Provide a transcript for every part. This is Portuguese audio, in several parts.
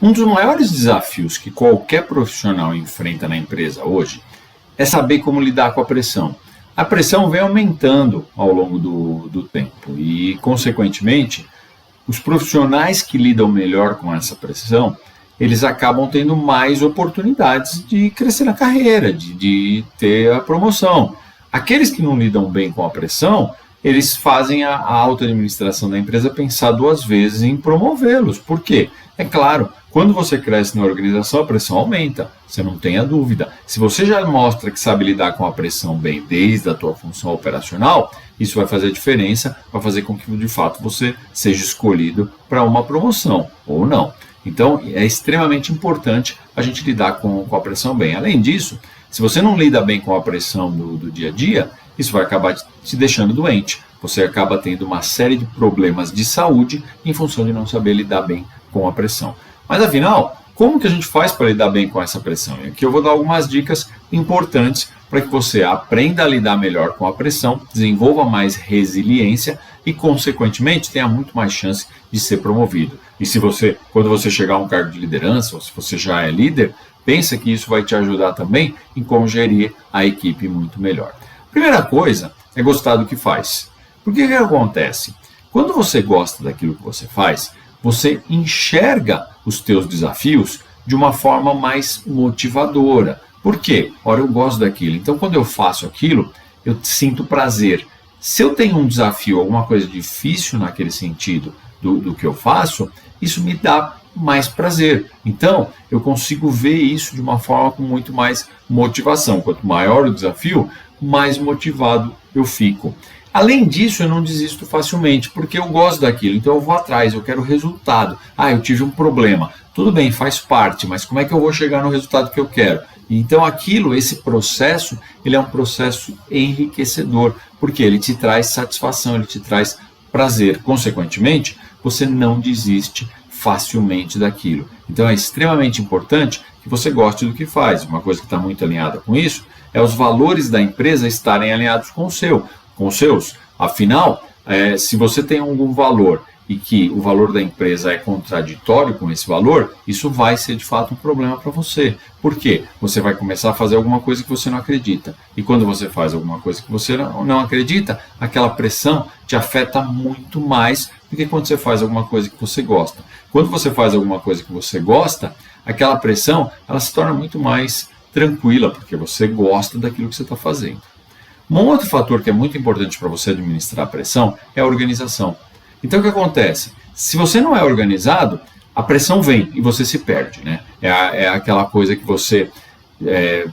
Um dos maiores desafios que qualquer profissional enfrenta na empresa hoje é saber como lidar com a pressão. A pressão vem aumentando ao longo do tempo e, consequentemente, os profissionais que lidam melhor com essa pressão, eles acabam tendo mais oportunidades de crescer na carreira, de ter a promoção. Aqueles que não lidam bem com a pressão, eles fazem a alta administração da empresa pensar duas vezes em promovê-los. Por quê? É claro, quando você cresce na organização, a pressão aumenta, você não tenha dúvida. Se você já mostra que sabe lidar com a pressão bem desde a tua função operacional, isso vai fazer diferença, vai fazer com que de fato você seja escolhido para uma promoção ou não. Então é extremamente importante a gente lidar com a pressão bem. Além disso, se você não lida bem com a pressão do dia a dia, isso vai acabar te deixando doente. Você acaba tendo uma série de problemas de saúde em função de não saber lidar bem com a pressão. Mas afinal, como que a gente faz para lidar bem com essa pressão? E aqui eu vou dar algumas dicas importantes para que você aprenda a lidar melhor com a pressão, desenvolva mais resiliência e, consequentemente, tenha muito mais chance de ser promovido. E se você, quando você chegar a um cargo de liderança, ou se você já é líder, pensa que isso vai te ajudar também em como gerir a equipe muito melhor. Primeira coisa é gostar do que faz. Porque o que acontece? Quando você gosta daquilo que você faz, você enxerga os teus desafios de uma forma mais motivadora. Por quê? Ora, eu gosto daquilo. Então, quando eu faço aquilo, eu sinto prazer. Se eu tenho um desafio, alguma coisa difícil naquele sentido do que eu faço, isso me dá mais prazer. Então, eu consigo ver isso de uma forma com muito mais motivação. Quanto maior o desafio, mais motivado eu fico. Além disso, eu não desisto facilmente, porque eu gosto daquilo, então eu vou atrás, eu quero o resultado. Eu tive um problema. Tudo bem, faz parte, mas como é que eu vou chegar no resultado que eu quero? Então esse processo, ele é um processo enriquecedor, porque ele te traz satisfação, ele te traz prazer. Consequentemente, você não desiste facilmente daquilo. Então é extremamente importante que você goste do que faz. Uma coisa que está muito alinhada com isso é os valores da empresa estarem alinhados com os seus. Afinal, se você tem algum valor e que o valor da empresa é contraditório com esse valor, isso vai ser de fato um problema para você. Por quê? Você vai começar a fazer alguma coisa que você não acredita. E quando você faz alguma coisa que você não acredita, aquela pressão te afeta muito mais do que quando você faz alguma coisa que você gosta. Quando você faz alguma coisa que você gosta, aquela pressão ela se torna muito mais tranquila, porque você gosta daquilo que você está fazendo. Um outro fator que é muito importante para você administrar a pressão é a organização. Então o que acontece? Se você não é organizado, a pressão vem e você se perde, né? É aquela coisa que você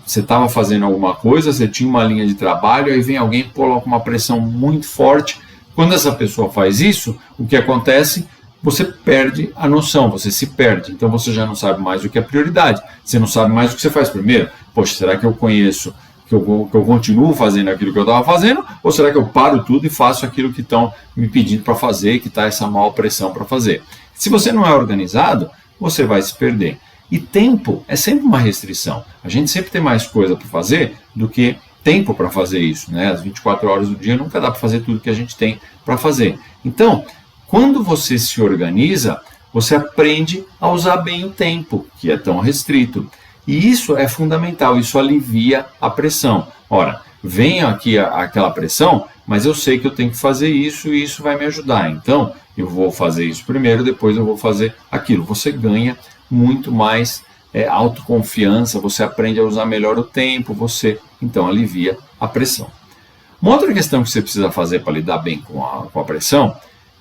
estava fazendo alguma coisa, você tinha uma linha de trabalho, aí vem alguém e coloca uma pressão muito forte. Quando essa pessoa faz isso, o que acontece? Você perde a noção, você se perde. Então você já não sabe mais o que é prioridade. Você não sabe mais o que você faz primeiro. Poxa, será que eu conheço, que eu continuo fazendo aquilo que eu estava fazendo? Ou será que eu paro tudo e faço aquilo que estão me pedindo para fazer, que está essa maior pressão para fazer? Se você não é organizado, você vai se perder. E tempo é sempre uma restrição. A gente sempre tem mais coisa para fazer do que tempo para fazer isso, né? As 24 horas do dia nunca dá para fazer tudo que a gente tem para fazer. Então, quando você se organiza, você aprende a usar bem o tempo, que é tão restrito. E isso é fundamental, isso alivia a pressão. Ora, vem aqui aquela pressão, mas eu sei que eu tenho que fazer isso e isso vai me ajudar. Então, eu vou fazer isso primeiro, depois eu vou fazer aquilo. Você ganha muito mais autoconfiança, você aprende a usar melhor o tempo, você então alivia a pressão. Uma outra questão que você precisa fazer para lidar bem com a pressão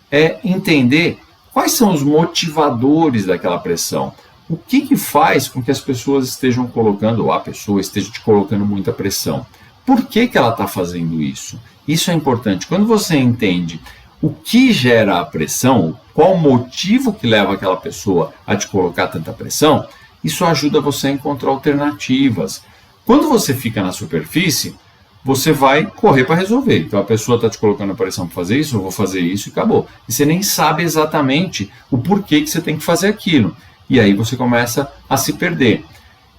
é entender quais são os motivadores daquela pressão. O que faz com que as pessoas estejam colocando, ou a pessoa esteja te colocando muita pressão? Por que ela está fazendo isso? Isso é importante. Quando você entende o que gera a pressão, qual o motivo que leva aquela pessoa a te colocar tanta pressão, isso ajuda você a encontrar alternativas. Quando você fica na superfície, você vai correr para resolver. Então a pessoa está te colocando a pressão para fazer isso, eu vou fazer isso e acabou. E você nem sabe exatamente o porquê que você tem que fazer aquilo. E aí você começa a se perder.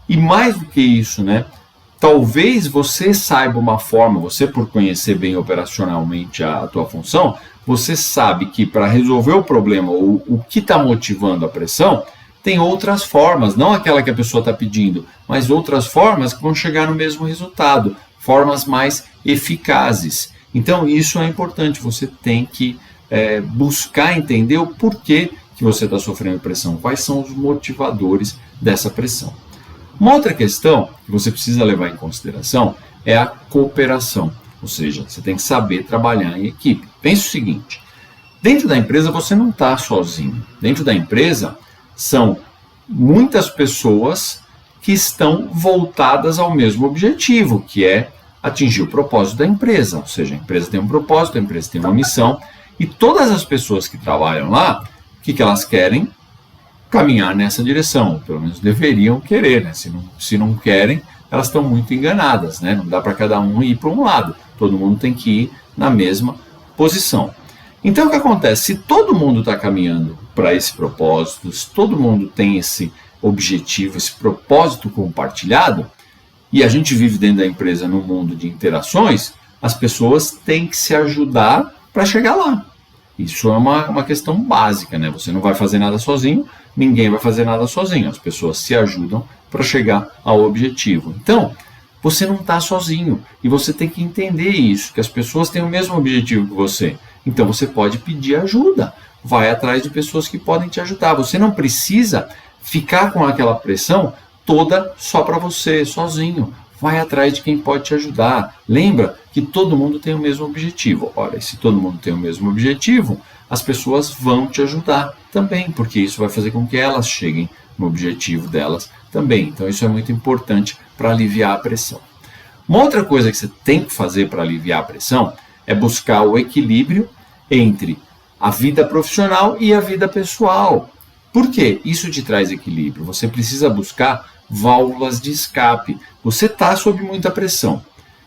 E mais do que isso, né? Talvez você saiba uma forma, você por conhecer bem operacionalmente a tua função, você sabe que para resolver o problema ou o que está motivando a pressão, tem outras formas, não aquela que a pessoa está pedindo, mas outras formas que vão chegar no mesmo resultado, formas mais eficazes. Então isso é importante, você tem que buscar entender o porquê que você está sofrendo pressão, quais são os motivadores dessa pressão. Uma outra questão que você precisa levar em consideração é a cooperação, ou seja, você tem que saber trabalhar em equipe. Pense o seguinte, dentro da empresa você não está sozinho, dentro da empresa são muitas pessoas que estão voltadas ao mesmo objetivo, que é atingir o propósito da empresa, ou seja, a empresa tem um propósito, a empresa tem uma missão, e todas as pessoas que trabalham lá, o que elas querem? Caminhar nessa direção, pelo menos deveriam querer, né? Se não querem, elas estão muito enganadas, né? Não dá para cada um ir para um lado, todo mundo tem que ir na mesma posição. Então o que acontece? Se todo mundo está caminhando para esse propósito, se todo mundo tem esse objetivo, esse propósito compartilhado, e a gente vive dentro da empresa num mundo de interações, as pessoas têm que se ajudar para chegar lá. Isso é uma questão básica, né? Você não vai fazer nada sozinho, ninguém vai fazer nada sozinho. As pessoas se ajudam para chegar ao objetivo. Então, você não está sozinho e você tem que entender isso, que as pessoas têm o mesmo objetivo que você. Então, você pode pedir ajuda. Vai atrás de pessoas que podem te ajudar. Você não precisa ficar com aquela pressão toda só para você, sozinho. Vai atrás de quem pode te ajudar. Lembra que todo mundo tem o mesmo objetivo. Olha, se todo mundo tem o mesmo objetivo, as pessoas vão te ajudar também, porque isso vai fazer com que elas cheguem no objetivo delas também. Então isso é muito importante para aliviar a pressão. Uma outra coisa que você tem que fazer para aliviar a pressão é buscar o equilíbrio entre a vida profissional e a vida pessoal. Por quê? Isso te traz equilíbrio. Você precisa buscar válvulas de escape. Você está sob muita pressão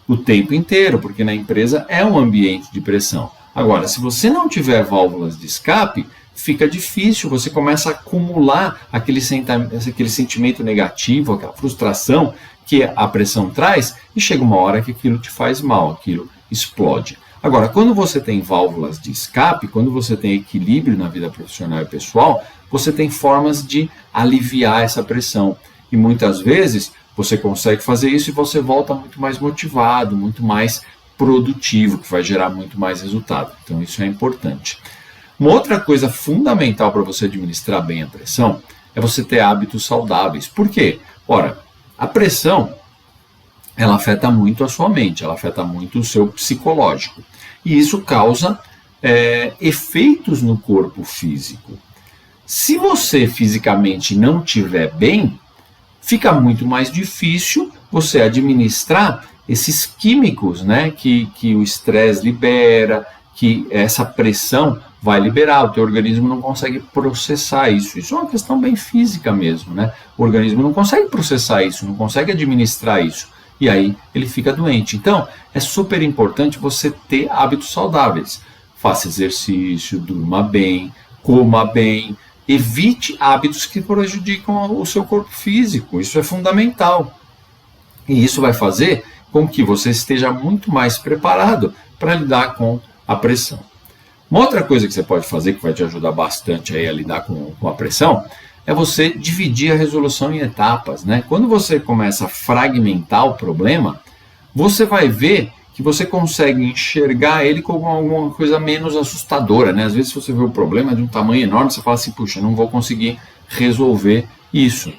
o tempo inteiro, porque na empresa é um ambiente de pressão. Agora, se você não tiver válvulas de escape, fica difícil, você começa a acumular aquele sentimento negativo, aquela frustração que a pressão traz, e chega uma hora que aquilo te faz mal, aquilo explode. Agora, quando você tem válvulas de escape, quando você tem equilíbrio na vida profissional e pessoal, você tem formas de aliviar essa pressão. E muitas vezes você consegue fazer isso e você volta muito mais motivado, muito mais produtivo, que vai gerar muito mais resultado. Então isso é importante. Uma outra coisa fundamental para você administrar bem a pressão é você ter hábitos saudáveis. Por quê? Ora, a pressão ela afeta muito a sua mente, ela afeta muito o seu psicológico. E isso causa efeitos no corpo físico. Se você fisicamente não estiver bem, fica muito mais difícil você administrar esses químicos, né, que o estresse libera, que essa pressão vai liberar. O teu organismo não consegue processar isso. Isso é uma questão bem física mesmo, né? O organismo não consegue processar isso, não consegue administrar isso. E aí ele fica doente. Então, é super importante você ter hábitos saudáveis. Faça exercício, durma bem, coma bem. Evite hábitos que prejudicam o seu corpo físico. Isso é fundamental. E isso vai fazer com que você esteja muito mais preparado para lidar com a pressão. Uma outra coisa que você pode fazer, que vai te ajudar bastante aí a lidar com a pressão, é você dividir a resolução em etapas, né? Quando você começa a fragmentar o problema, você vai ver que você consegue enxergar ele como alguma coisa menos assustadora, né? Às vezes você vê o problema de um tamanho enorme, você fala assim, puxa, não vou conseguir resolver isso.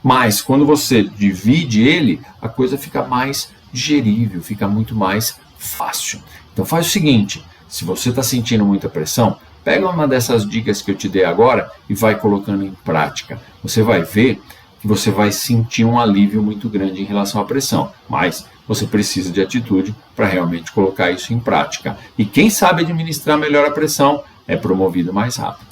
Mas quando você divide ele, a coisa fica mais digerível, fica muito mais fácil. Então faz o seguinte, se você está sentindo muita pressão, pega uma dessas dicas que eu te dei agora e vai colocando em prática. Você vai ver que você vai sentir um alívio muito grande em relação à pressão, mas você precisa de atitude para realmente colocar isso em prática. E quem sabe administrar melhor a pressão é promovido mais rápido.